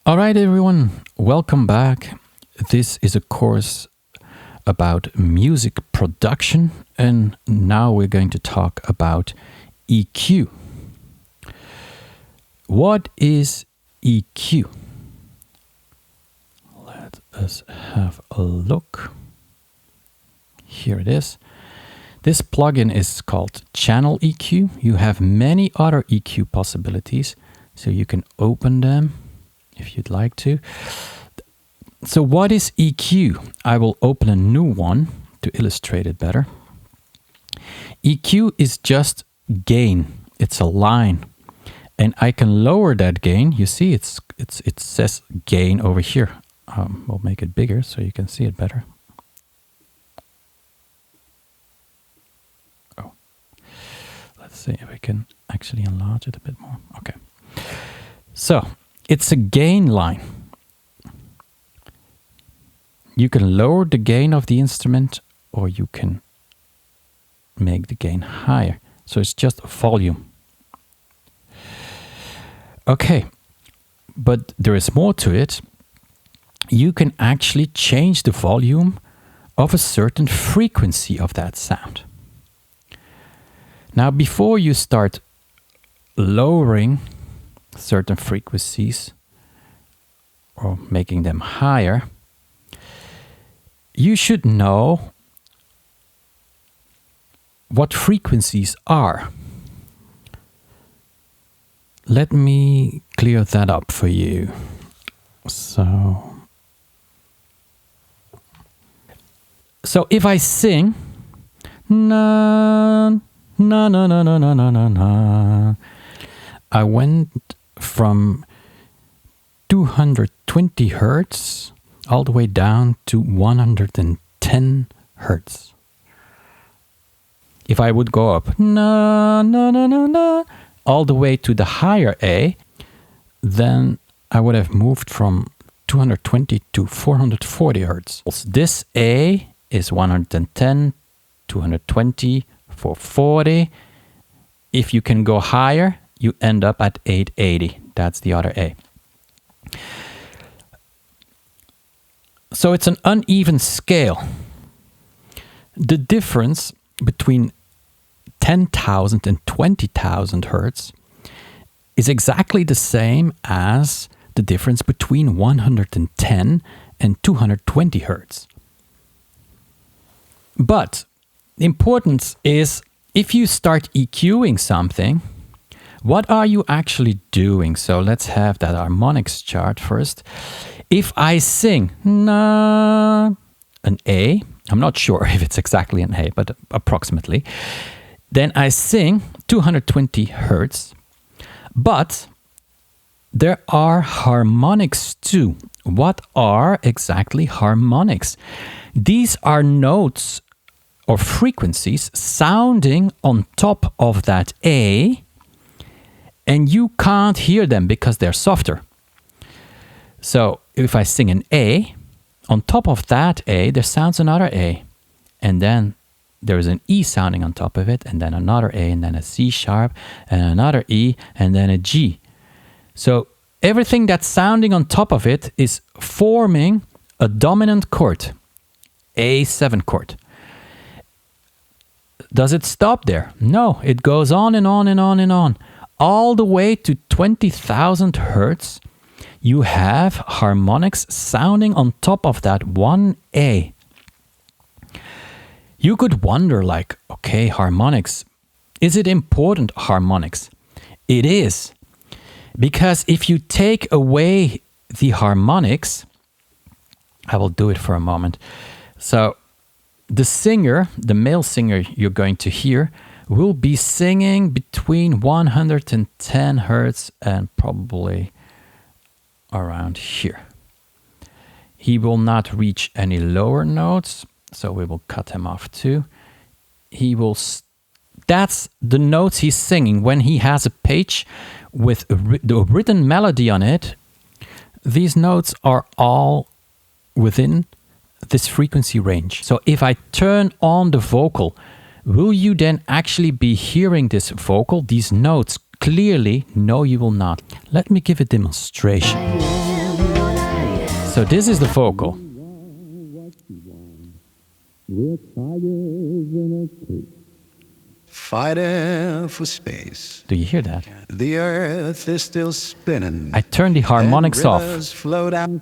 All right, everyone, welcome back. This is a course about music production, and now we're going to talk about EQ. What is EQ? Let us have a look. Here it is. This plugin is called Channel EQ. You have many other EQ possibilities, so you can open them if you'd like to. So what is EQ? I will open a new one to illustrate it better. EQ is just gain. It's a line. And I can lower that gain. You see, it says gain over here. We'll make it bigger so you can see it better. Oh, let's see if we can actually enlarge it a bit more. Okay. So it's a gain line. You can lower the gain of the instrument, or you can make the gain higher. So it's just volume. Okay, but there is more to it. You can actually change the volume of a certain frequency of that sound. Now, before you start lowering certain frequencies or making them higher, you should know what frequencies are. Let me clear that up for you. So if I sing na na na na na na na na, I went from 220 hertz all the way down to 110 hertz. If I would go up na na na na na all the way to the higher A, then I would have moved from 220 to 440 hertz. This A is 110, 220, 440. If you can go higher, you end up at 880. That's the other A. So it's an uneven scale. The difference between 10,000 and 20,000 hertz is exactly the same as the difference between 110 and 220 hertz. But the importance is, if you start EQing something, what are you actually doing? So let's have that harmonics chart first. If I sing na, an A, I'm not sure if it's exactly an A, but approximately, then I sing 220 hertz, but there are harmonics too. What are exactly harmonics? These are notes or frequencies sounding on top of that A, and you can't hear them because they're softer. So if I sing an A, on top of that A, there sounds another A, and then there's an E sounding on top of it, and then another A, and then a C sharp, and another E, and then a G. So everything that's sounding on top of it is forming a dominant chord, A7 chord. Does it stop there? No, it goes on and on and on and on. All the way to 20,000 hertz, you have harmonics sounding on top of that one A. You could wonder, like, okay, harmonics, is it important, harmonics? It is. Because if you take away the harmonics, I will do it for a moment. So the singer, the male singer you're going to hear, will be singing between 110 hertz and probably around here. He will not reach any lower notes, so we will cut him off too. That's the notes he's singing. When he has a page with the written melody on it, these notes are all within this frequency range. So if I turn on the vocal, will you then actually be hearing this vocal, these notes clearly? No, you will not. Let me give a demonstration. So this is the vocal. Fighting for space. Do you hear that? The earth is still spinning. I turn the harmonics off. Flow down.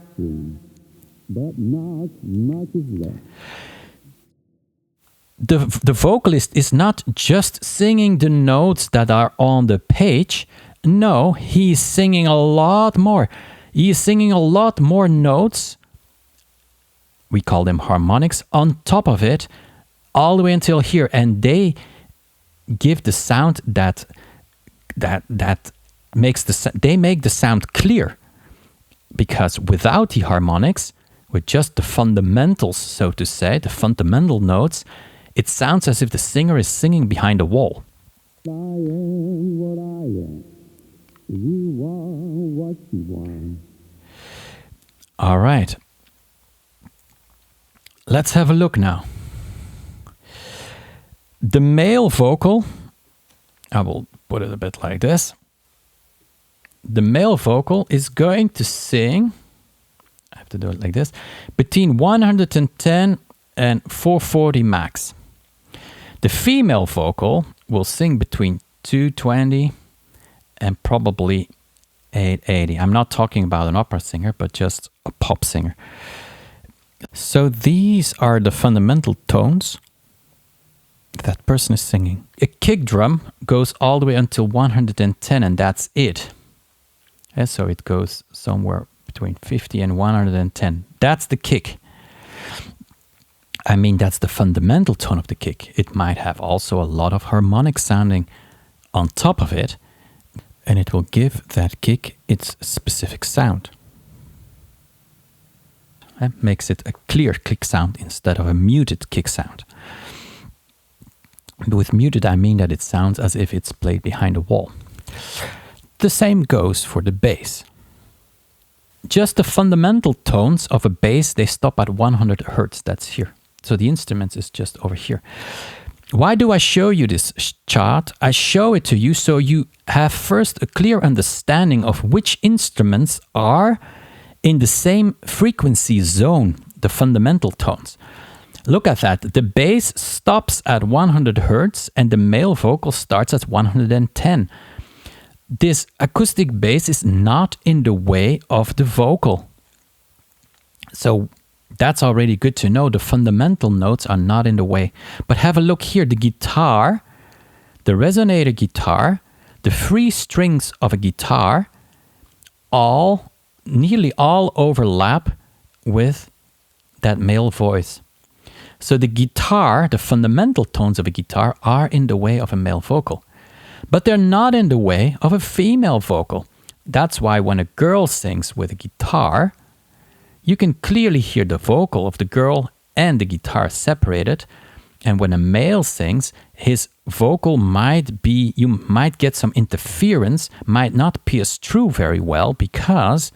But not much is left. The vocalist is not just singing the notes that are on the page. No, he's singing a lot more. He is singing a lot more notes. We call them harmonics on top of it, all the way until here, and they give the sound that makes they make the sound clear. Because without the harmonics, with just the fundamentals, so to say, the fundamental notes, it sounds as if the singer is singing behind a wall. I am what I am. You are what you are. All right. Let's have a look now. The male vocal, I will put it a bit like this. The male vocal is going to sing, I have to do it like this, between 110 and 440 max. The female vocal will sing between 220 and probably 880. I'm not talking about an opera singer, but just a pop singer. So these are the fundamental tones that person is singing. A kick drum goes all the way until 110, and that's it. And so it goes somewhere between 50 and 110. That's the kick. I mean, that's the fundamental tone of the kick. It might have also a lot of harmonic sounding on top of it, and it will give that kick its specific sound. It makes it a clear kick sound instead of a muted kick sound. With muted, I mean that it sounds as if it's played behind a wall. The same goes for the bass. Just the fundamental tones of a bass, they stop at 100 hertz. That's here. So the instrument is just over here. Why do I show you this chart? I show it to you so you have first a clear understanding of which instruments are in the same frequency zone, the fundamental tones. Look at that. The bass stops at 100 hertz and the male vocal starts at 110. This acoustic bass is not in the way of the vocal. So that's already good to know. The fundamental notes are not in the way. But have a look here. The guitar, the resonator guitar, the free strings of a guitar, nearly all overlap with that male voice. So the guitar, the fundamental tones of a guitar are in the way of a male vocal. But they're not in the way of a female vocal. That's why when a girl sings with a guitar, you can clearly hear the vocal of the girl and the guitar separated. And when a male sings, his vocal you might get some interference, might not pierce through very well because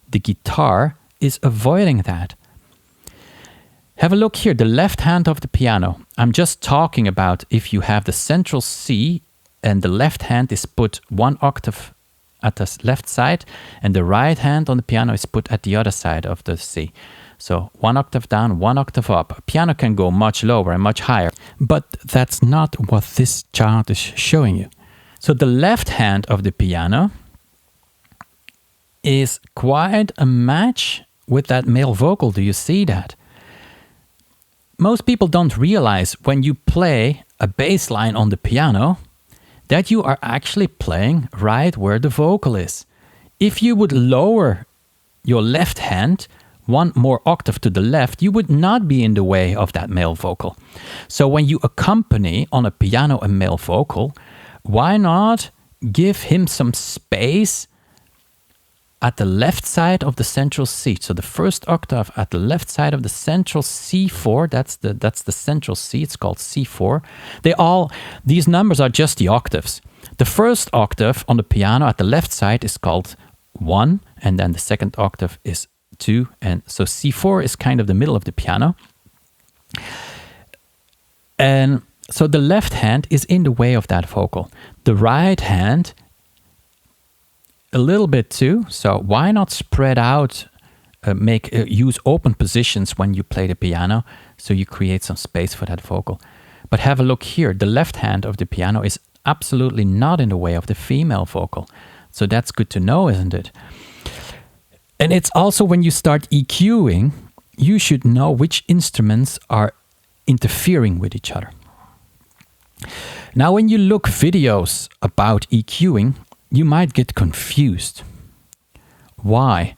the guitar is avoiding that. Have a look here, the left hand of the piano. I'm just talking about if you have the central C and the left hand is put one octave at the left side and the right hand on the piano is put at the other side of the C. So one octave down, one octave up. A piano can go much lower and much higher, but that's not what this chart is showing you. So the left hand of the piano is quite a match with that male vocal. Do you see that? Most people don't realize when you play a bass line on the piano that you are actually playing right where the vocal is. If you would lower your left hand one more octave to the left, you would not be in the way of that male vocal. So when you accompany on a piano a male vocal, why not give him some space at the left side of the central C? So the first octave at the left side of the central C4, that's the central C, it's called C4. These numbers are just the octaves. The first octave on the piano at the left side is called 1, and then the second octave is 2, and so C4 is kind of the middle of the piano. And so the left hand is in the way of that vocal. The right hand a little bit too, so why not spread out use open positions when you play the piano, so you create some space for that vocal. But have a look here. The left hand of the piano is absolutely not in the way of the female vocal. So that's good to know, isn't it? And it's also when you start EQing, you should know which instruments are interfering with each other. Now, when you look videos about EQing, you might get confused. Why?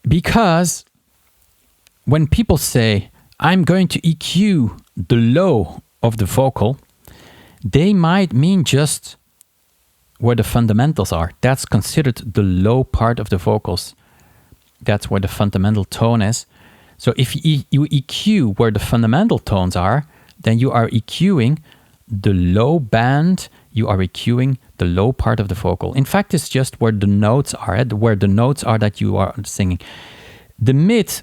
Because when people say, I'm going to EQ the low of the vocal, they might mean just where the fundamentals are. That's considered the low part of the vocals. That's where the fundamental tone is. So if you EQ where the fundamental tones are, then you are EQing the low band, you are EQing the low part of the vocal. In fact, it's just where the notes are, where the notes are that you are singing. The mid,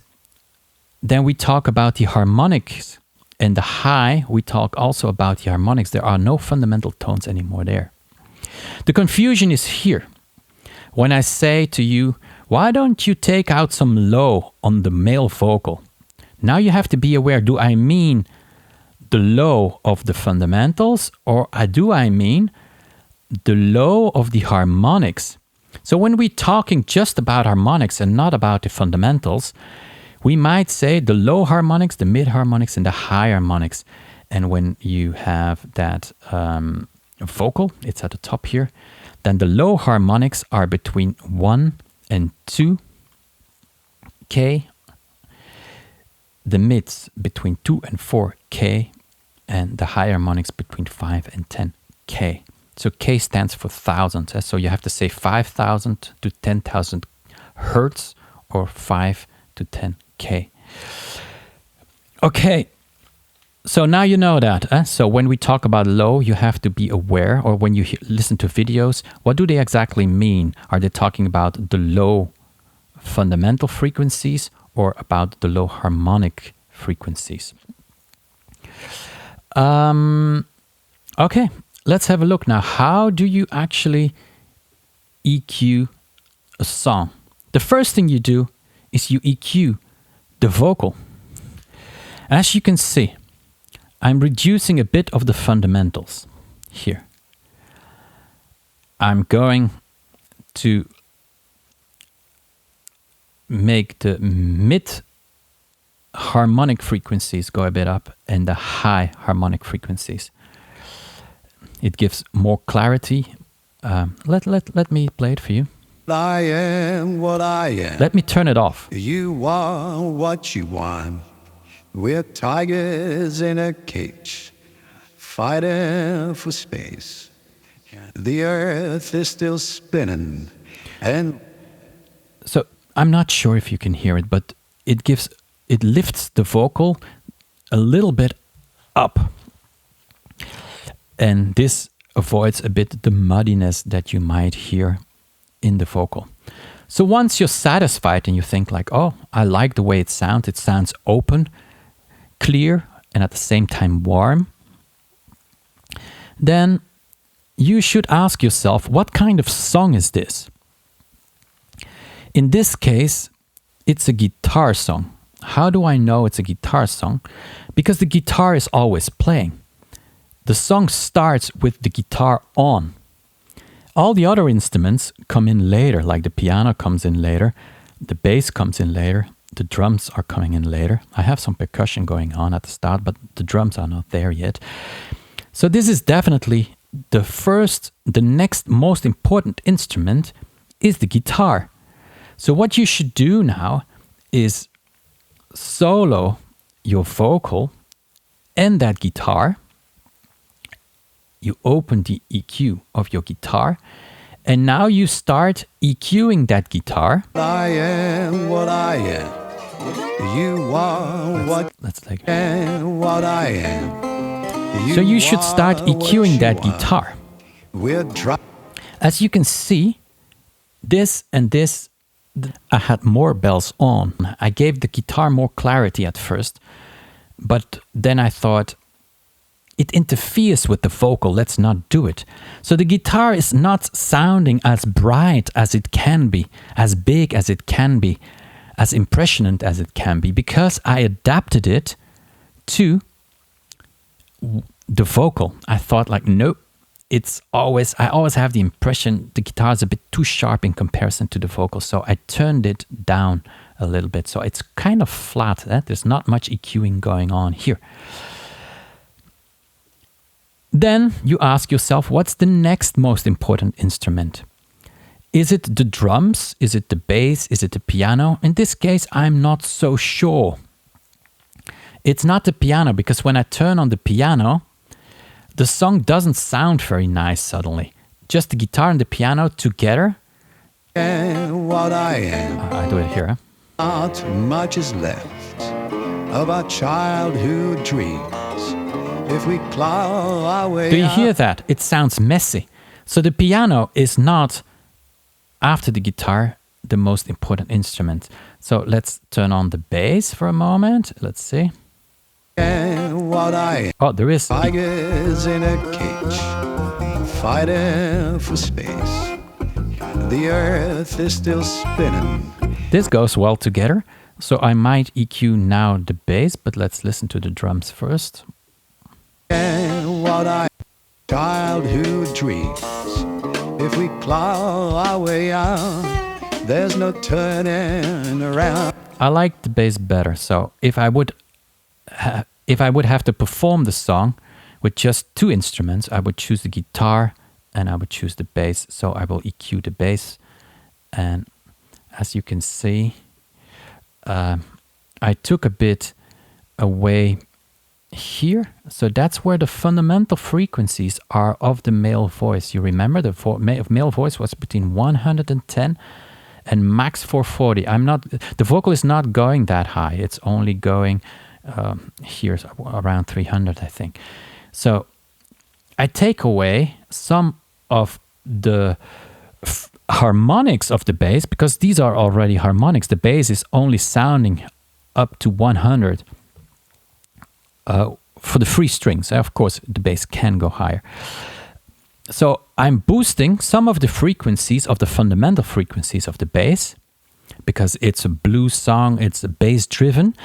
then we talk about the harmonics, and the high, we talk also about the harmonics. There are no fundamental tones anymore there. The confusion is here. When I say to you, why don't you take out some low on the male vocal? Now you have to be aware, do I mean the low of the fundamentals, or do I mean the low of the harmonics? So when we're talking just about harmonics and not about the fundamentals, we might say the low harmonics, the mid harmonics, and the high harmonics. And when you have that vocal, it's at the top here, then the low harmonics are between 1 and 2 K, the mids between 2 and 4 K, and the high harmonics between 5 and 10 K. So K stands for thousands. So you have to say 5,000 to 10,000 hertz or 5 to 10 K. Okay, so now you know that. So when we talk about low, you have to be aware, or when you listen to videos, what do they exactly mean? Are they talking about the low fundamental frequencies or about the low harmonic frequencies? Okay, let's have a look now. How do you actually EQ a song? The first thing you do is you EQ the vocal. As you can see, I'm reducing a bit of the fundamentals here. I'm going to make the mid harmonic frequencies go a bit up and the high harmonic frequencies. It gives more clarity. Let me play it for you. I am what I am. Let me turn it off. You are what you want. We're tigers in a cage, fighting for space. The earth is still spinning. And so I'm not sure if you can hear it, but it lifts the vocal a little bit up. And this avoids a bit the muddiness that you might hear in the vocal. So once you're satisfied and you think like, oh, I like the way it sounds open, clear, and at the same time warm, then you should ask yourself, what kind of song is this? In this case, it's a guitar song. How do I know it's a guitar song? Because the guitar is always playing. The song starts with the guitar on. All the other instruments come in later, like the piano comes in later, the bass comes in later, the drums are coming in later. I have some percussion going on at the start, but the drums are not there yet. So this is definitely the next most important instrument is the guitar. So what you should do now is solo your vocal and that guitar. You open the EQ of your guitar, and now you start EQing that guitar. I am what I am. You are let's like and what I am. So you should start EQing that guitar. As you can see, this and this, I had more bells on. I gave the guitar more clarity at first, but then I thought, it interferes with the vocal. Let's not do it. So the guitar is not sounding as bright as it can be, as big as it can be, as impressionant as it can be, because I adapted it to the vocal. I thought like, nope, I always have the impression the guitar is a bit too sharp in comparison to the vocal. So I turned it down a little bit. So it's kind of flat. There's not much EQing going on here. Then you ask yourself, what's the next most important instrument? Is it the drums? Is it the bass? Is it the piano? In this case, I'm not so sure. It's not the piano, because when I turn on the piano, the song doesn't sound very nice suddenly. Just the guitar and the piano together. And what I am. I do it here. Huh? Not much is left of our childhood dreams. If we claw our way. Do you hear that? It sounds messy. So the piano is not, after the guitar, the most important instrument. So let's turn on the bass for a moment. Let's see. And what I am. Oh, there is. Tigers in a cage, fighting for space. The earth is still spinning. This goes well together. So I might EQ now the bass, but let's listen to the drums first. And what I childhood dreams. If we claw our way out, there's no turning around. I like the bass better. So if I would have to perform the song with just two instruments, I would choose the guitar and I would choose the bass. So I will EQ the bass, and as you can see, I took a bit away here. So that's where the fundamental frequencies are of the male voice. You remember the male voice was between 110 and max 440. The vocal is not going that high. It's only going here around 300, I think. So I take away some of the harmonics of the bass, because these are already harmonics. The bass is only sounding up to 100 for the free strings. Of course, the bass can go higher. So I'm boosting some of the frequencies of the fundamental frequencies of the bass, because it's a blues song, it's bass driven.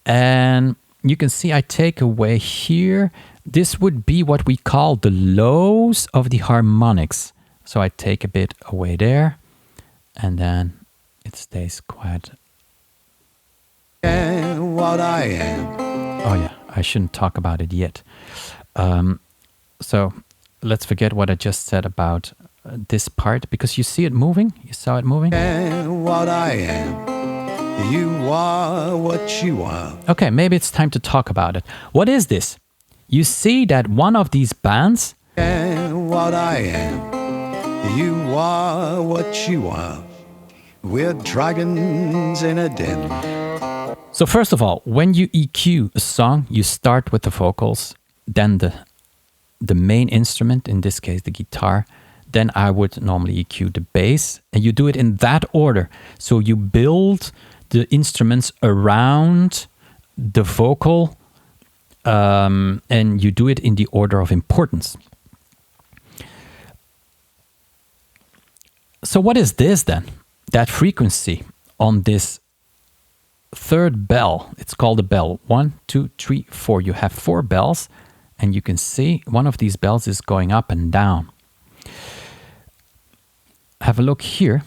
And you can see I take away here, this would be what we call the lows of the harmonics. So I take a bit away there, and then it stays quiet. And what I am. Oh yeah, I shouldn't talk about it yet. So let's forget what I just said about this part, because you see it moving. You saw it moving. And what I am, you are what you are. Okay, maybe it's time to talk about it. What is this? You see that one of these bands. And what I am, you are what you are. We're dragons in a den. So first of all, when you EQ a song, you start with the vocals, then the main instrument, in this case the guitar, then I would normally EQ the bass, and you do it in that order. So you build the instruments around the vocal, and you do it in the order of importance. So what is this then? That frequency on this third bell, it's called a bell. 1, 2, 3, 4. You have 4 bells, and you can see one of these bells is going up and down. Have a look here.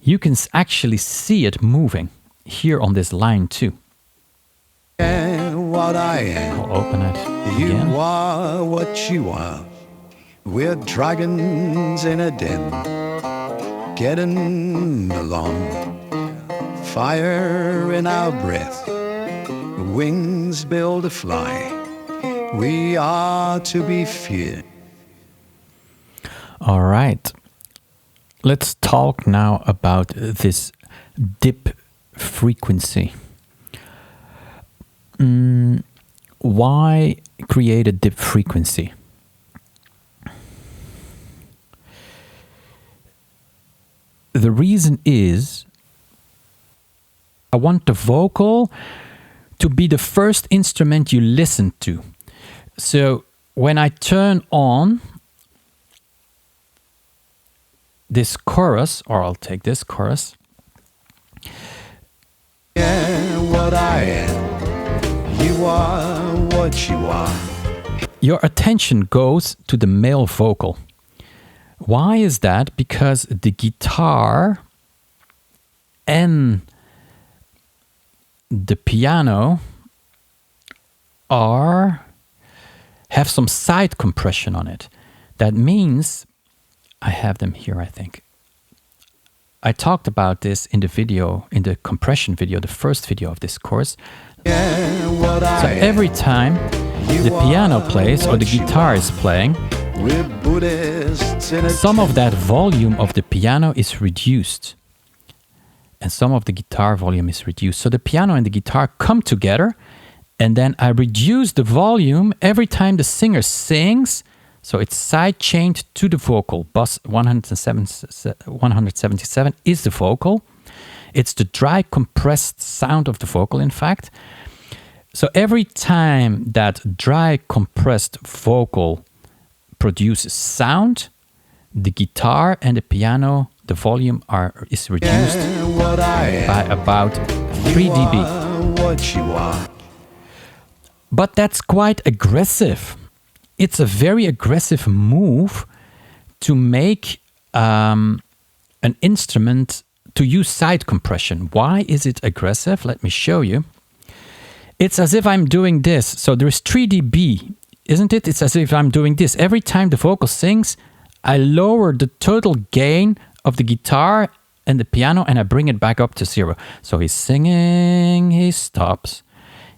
You can actually see it moving here on this line too. And what I am, I'll open it again. you are what you are. We're dragons in a den, getting along. Fire in our breath, wings build to fly. We are to be feared. All right. Let's talk now about this dip frequency. Why create a dip frequency? The reason is I want the vocal to be the first instrument you listen to. So when I turn on this chorus, or I'll take this chorus. Yeah, what I am, you are what you are. Your attention goes to the male vocal. Why is that? Because the guitar and the piano have some side compression on it. That means, I have them here, I think. I talked about this in the video, in the compression video, the first video of this course. So every time the piano plays or the guitar is playing, some of that volume of the piano is reduced. And some of the guitar volume is reduced. So the piano and the guitar come together, and then I reduce the volume every time the singer sings. So it's side chained to the vocal. Bus 177 is the vocal. It's the dry compressed sound of the vocal, in fact. So every time that dry compressed vocal produces sound, the guitar and the piano, the volume is reduced by about 3 dB. But that's quite aggressive. It's a very aggressive move to make an instrument to use side compression. Why is it aggressive? Let me show you. It's as if I'm doing this. So there's 3 dB, isn't it? It's as if I'm doing this. Every time the vocal sings, I lower the total gain of the guitar and the piano, and I bring it back up to 0. So he's singing, he stops.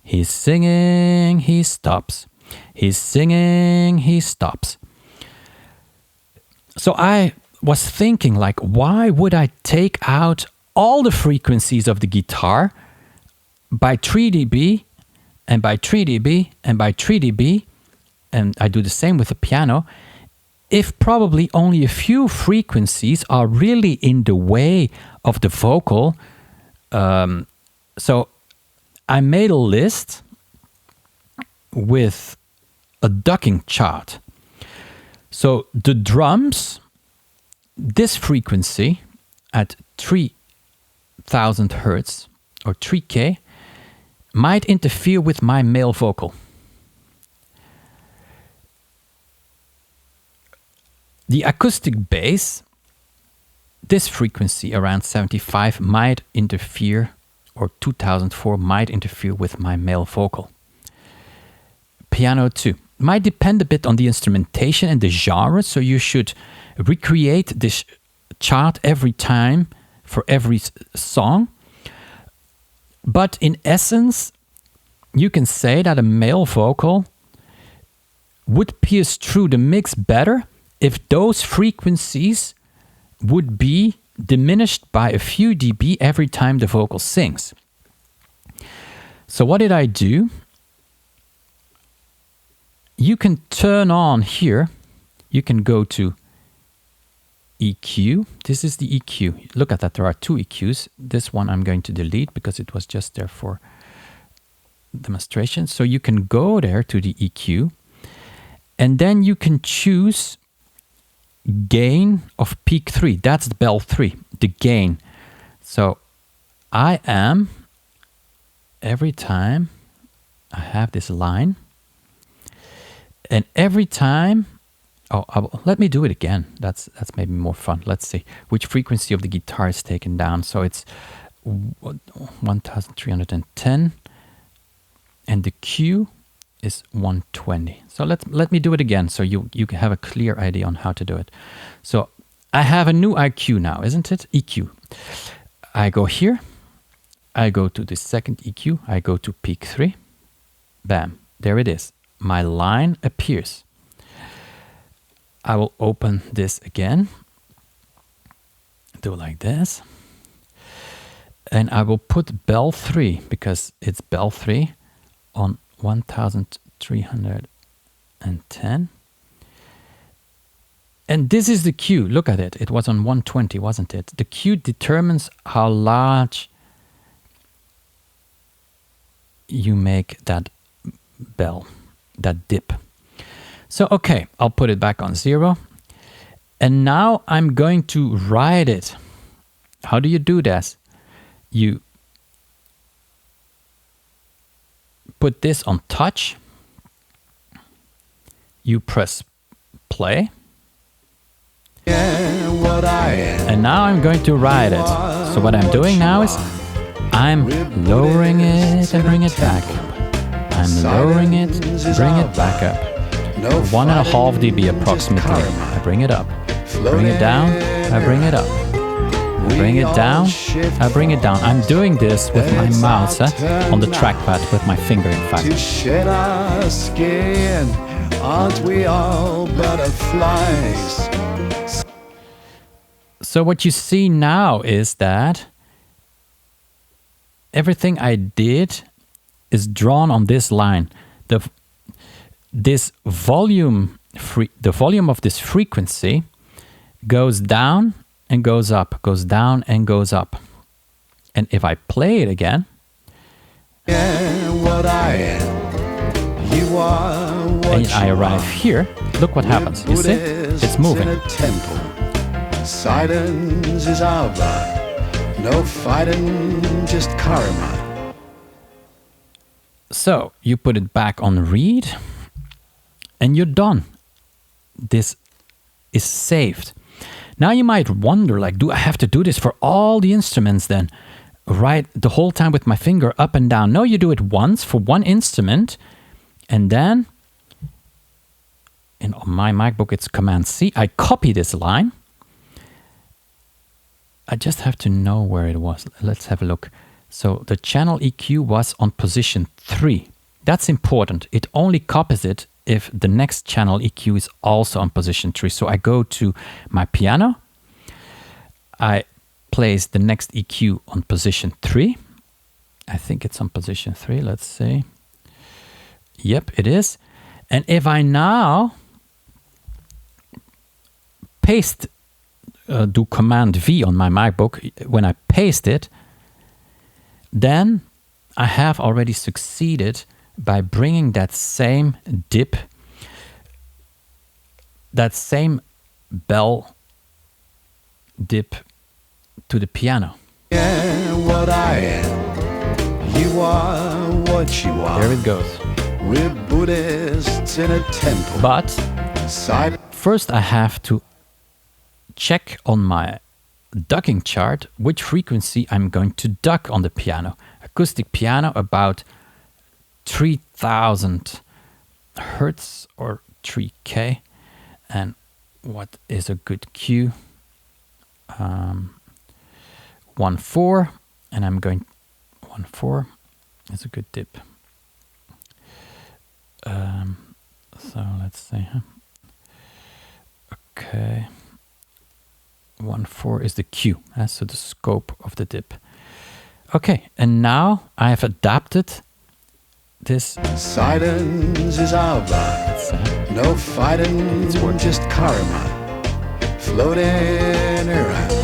He's singing, he stops. He's singing, he stops. So I was thinking, like, why would I take out all the frequencies of the guitar by 3 dB and by 3 dB and by 3 dB, and I do the same with the piano, if probably only a few frequencies are really in the way of the vocal. So I made a list with a ducking chart. So the drums, this frequency at 3000 hertz or 3K might interfere with my male vocal. The acoustic bass, this frequency around 75 might interfere, or 2004 might interfere with my male vocal. Piano 2 might depend a bit on the instrumentation and the genre, so you should recreate this chart every time for every song. But in essence, you can say that a male vocal would pierce through the mix better if those frequencies would be diminished by a few dB every time the vocal sings. So what did I do? You can turn on here, you can go to EQ. This is the EQ. Look at that, there are 2 EQs. This one I'm going to delete because it was just there for demonstration. So you can go there to the EQ, and then you can choose gain of peak 3. That's the bell 3, the gain. So I am, every time I have this line, and every time, let me do it again. That's maybe more fun. Let's see which frequency of the guitar is taken down. So it's 1310, and the Q is 120. So let me do it again so you can have a clear idea on how to do it. So I have a new IQ now, isn't it? EQ. I go here, I go to the second EQ, I go to peak 3. Bam, there it is. My line appears. I will open this again, do like this, and I will put bell 3, because it's bell 3, on 1310. And this is the Q. Look at it. It was on 120, wasn't it? The Q determines how large you make that bell, that dip. So, okay, I'll put it back on 0. And now I'm going to write it. How do you do this? You put this on touch. You press play. And now I'm going to write it. So what I'm doing now is I'm lowering it and bring it back up. I'm lowering it, bring it back up. 1.5 dB approximately. I bring it up. Bring it down, I bring it up. Bring it down, I bring it down. I'm doing this with my mouse on the trackpad with my finger, in fact. To shed our skin, aren't we all butterflies? So what you see now is that everything I did is drawn on this line. The volume of this frequency goes down and goes up, goes down and goes up. And if I play it again, What I am, you are what and I arrive here, look what happens. You see? It's moving. In a temple. Silence is our blood. No fighting, just karma. So you put it back on read and you're done. This is saved. Now you might wonder, like, do I have to do this for all the instruments then? Right, the whole time with my finger up and down. No, you do it once for one instrument, and then on my MacBook it's Command C. I copy this line. I just have to know where it was. Let's have a look. So the channel EQ was on position 3. That's important. It only copies it if the next channel EQ is also on position 3. So I go to my piano. I place the next EQ on position 3. I think it's on position 3. Let's see. Yep, it is. And if I now paste, do Command V on my MacBook, when I paste it, then I have already succeeded by bringing that same dip, that same bell dip to the piano. What I am, you are what you are. There it goes. We're Buddhists in a temple. But first I have to check on my ducking chart which frequency I'm going to duck on the piano. Acoustic piano, about 3000 hertz or 3K. And what is a good Q? 1.4, and I'm going 1.4 is a good dip. So let's see. Okay, 1.4 is the Q, so the scope of the dip. Okay, and now I have adapted this. Silence is our blood. No fighting, just karma. Floating around.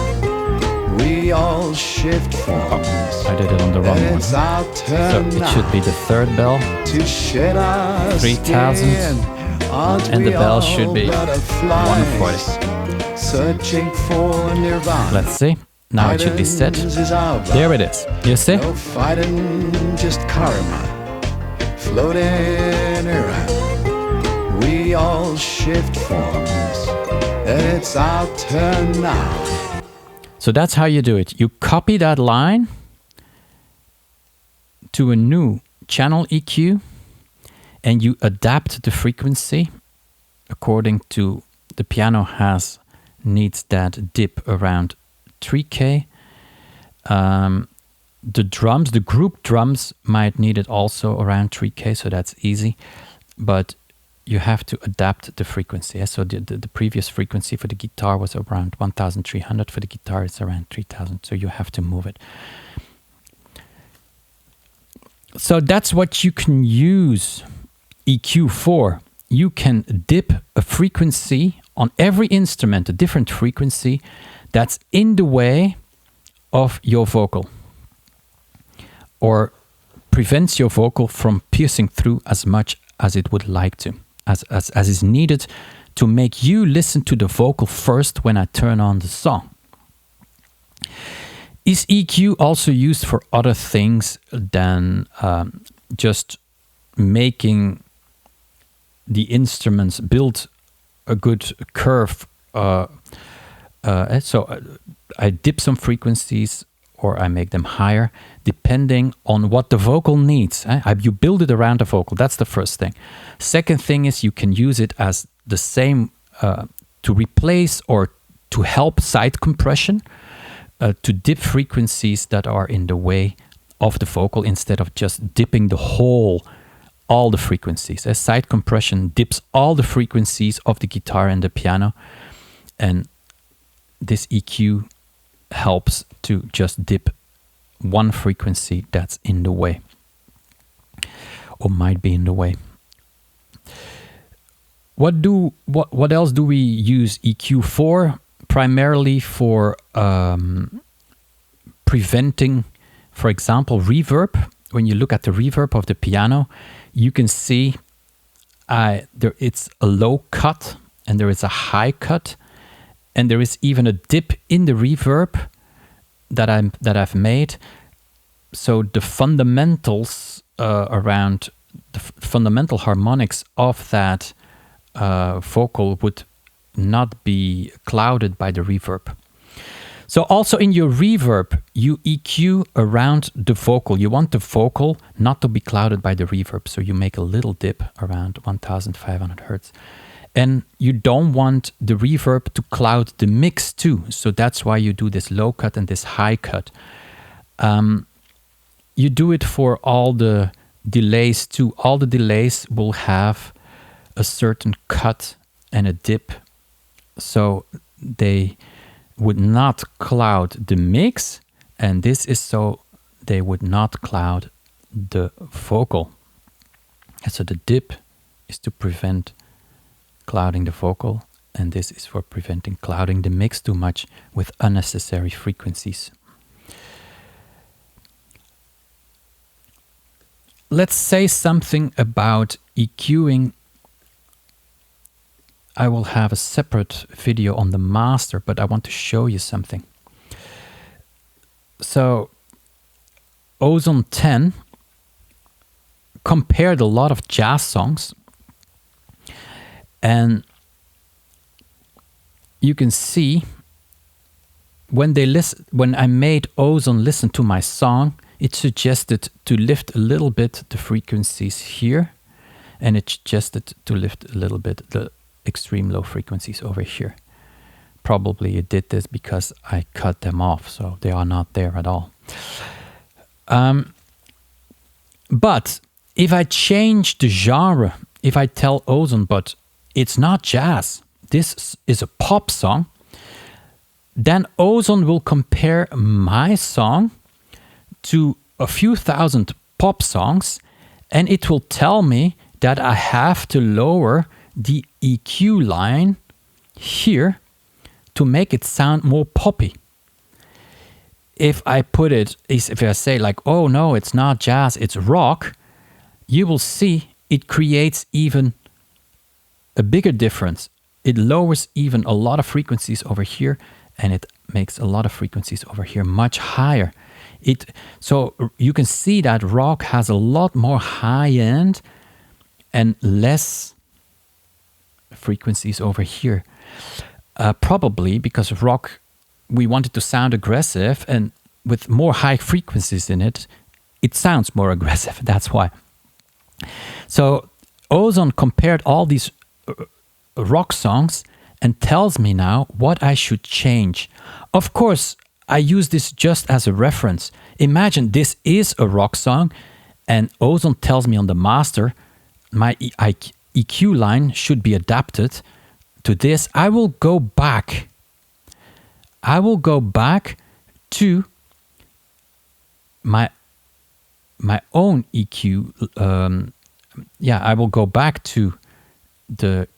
We all shift forms. I did it on the wrong one. It's our turn So it should be the third bell. to shed our 3000. And the bell should be 140. Searching for nirvana. Let's see. Now it should be set. There it is. You see? No fighting, just karma. Floating around. We all shift forms. It's our turn now. So that's how you do it. You copy that line to a new channel EQ and you adapt the frequency according to the piano needs that dip around 3K. The drums, the group drums might need it also around 3K, so that's easy. But you have to adapt the frequency. So the previous frequency for the guitar was around 1300. For the guitar, it's around 3000. So you have to move it. So that's what you can use EQ for. You can dip a frequency on every instrument, a different frequency that's in the way of your vocal or prevents your vocal from piercing through as much as it would like to. as is needed to make you listen to the vocal first when I turn on the song. Is EQ also used for other things than just making the instruments build a good curve? So I dip some frequencies or I make them higher depending on what the vocal needs. You build it around the vocal. That's the first thing. Second thing is you can use it as the same to replace or to help side compression, to dip frequencies that are in the way of the vocal instead of just dipping all the frequencies. As side compression dips all the frequencies of the guitar and the piano, and this EQ helps to just dip one frequency that's in the way or might be in the way. What else do we use EQ for? Primarily for preventing, for example, reverb. When you look at the reverb of the piano, you can see it's a low cut and there is a high cut, and there is even a dip in the reverb that I've made. So the fundamentals around the fundamental harmonics of that vocal would not be clouded by the reverb. So also in your reverb, you EQ around the vocal. You want the vocal not to be clouded by the reverb. So you make a little dip around 1500 hertz. And you don't want the reverb to cloud the mix too. So that's why you do this low cut and this high cut. You do it for all the delays too. All the delays will have a certain cut and a dip. So they would not cloud the mix. And this is so they would not cloud the vocal. And so the dip is to prevent clouding the vocal, and this is for preventing clouding the mix too much with unnecessary frequencies. Let's say something about EQing. I will have a separate video on the master, but I want to show you something. So Ozone 10 compared a lot of jazz songs, and you can see when I made Ozone listen to my song, it suggested to lift a little bit the frequencies here, and it suggested to lift a little bit the extreme low frequencies over here. Probably it did this because I cut them off, so they are not there at all. But if I change the genre, if I tell Ozone, but it's not jazz, this is a pop song, then Ozone will compare my song to a few thousand pop songs, and it will tell me that I have to lower the EQ line here to make it sound more poppy. If I say like, oh no, it's not jazz, it's rock, you will see it creates even a bigger difference. It lowers even a lot of frequencies over here, and it makes a lot of frequencies over here much higher. So you can see that rock has a lot more high end and less frequencies over here. Probably because rock, we want it to sound aggressive, and with more high frequencies in it, it sounds more aggressive. That's why. So Ozone compared all these rock songs and tells me now what I should change. Of course, I use this just as a reference. Imagine this is a rock song, and Ozone tells me on the master my EQ line should be adapted to this. I will go back to my own EQ. I will go back to the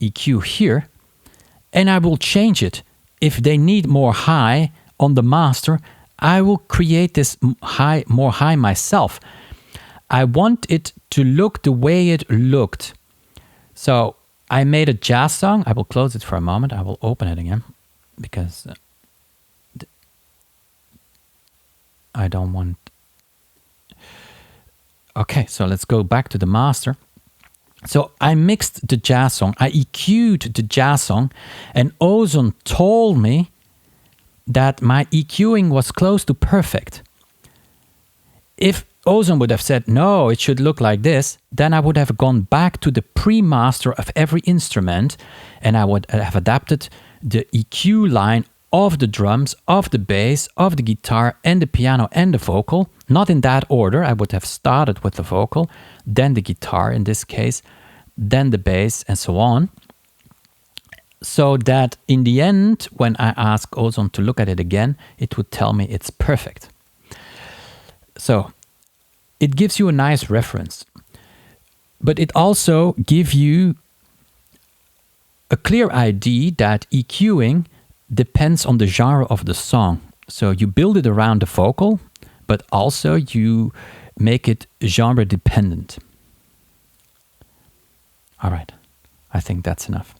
EQ here, and I will change it. If they need more high on the master, I will create this more high myself. I want it to look the way it looked. So I made a jazz song. I will close it for a moment. I will open it again because I don't want... Okay, so let's go back to the master. So I mixed the jazz song. I EQ'd the jazz song, and Ozone told me that my EQing was close to perfect. If Ozone would have said, no, it should look like this, then I would have gone back to the pre-master of every instrument, and I would have adapted the EQ line of the drums, of the bass, of the guitar, and the piano, and the vocal. Not in that order. I would have started with the vocal, then the guitar in this case, then the bass, and so on. So that in the end, when I ask Ozone to look at it again, it would tell me it's perfect. So it gives you a nice reference, but it also gives you a clear idea that EQing depends on the genre of the song. So you build it around the vocal, but also you make it genre dependent. All right, I think that's enough.